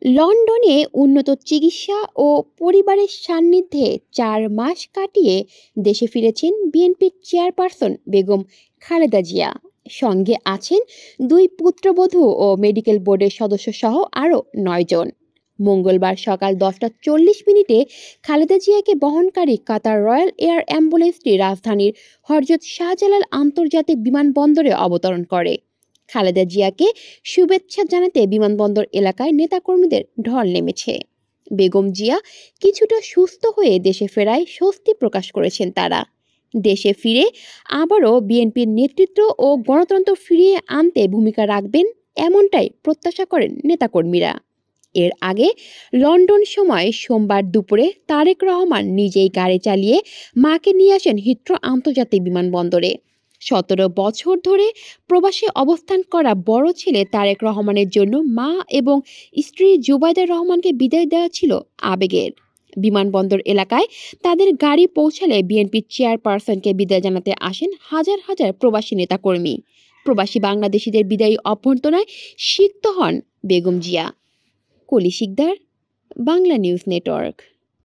লন্ডনে উন্নত চিকিৎসা ও পরিবারের সান্নিধ্যে 4 মাস কাটিয়ে দেশে ফিরেছেন বিএনপির চেয়ারপারসন বেগম খালেদা জিয়া। সঙ্গে আছেন 2 পুত্রবধূ ও মেডিকেল বোর্ডের সদস্য সহ আরও 9 জন। মঙ্গলবার সকাল 10টা 40 মিনিটে খালেদা জিয়াকে বহনকারী কাতার রয়্যাল এয়ার অ্যাম্বুলেন্সটি রাজধানীর হযরত শাহজালাল আন্তর্জাতিক বিমানবন্দরে অবতরণ করে। খালেদা জিয়াকে শুভেচ্ছা জানাতে বিমানবন্দর এলাকায় নেতাকর্মীদের ঢল নেমেছে। বেগম জিয়া কিছুটা সুস্থ হয়ে দেশে ফেরায় স্বস্তি প্রকাশ করেছেন তারা। দেশে ফিরে আবারও বিএনপির নেতৃত্ব ও গণতন্ত্র ফিরিয়ে আনতে ভূমিকা রাখবেন, এমনটাই প্রত্যাশা করেন নেতাকর্মীরা। এর আগে লন্ডন সময় সোমবার দুপুরে তারেক রহমান নিজেই গাড়ি চালিয়ে মাকে নিয়ে আসেন হিথ্রো আন্তর্জাতিক বিমানবন্দরে। 17 বছর ধরে প্রবাসে অবস্থান করা বড় ছেলে তারেক রহমানের জন্য মা এবং স্ত্রী জুবাইদা রহমানকে বিদায় দেওয়া ছিল আবেগের। বিমানবন্দর এলাকায় তাদের গাড়ি পৌঁছালে বিএনপির চেয়ারপারসনকে বিদায় জানাতে আসেন হাজার হাজার প্রবাসী নেতাকর্মী। প্রবাসী বাংলাদেশিদের বিদায়ী অভ্যর্থনায় সিক্ত হন বেগম জিয়া। কলি শিকদার, বাংলা নিউজ নেটওয়ার্ক।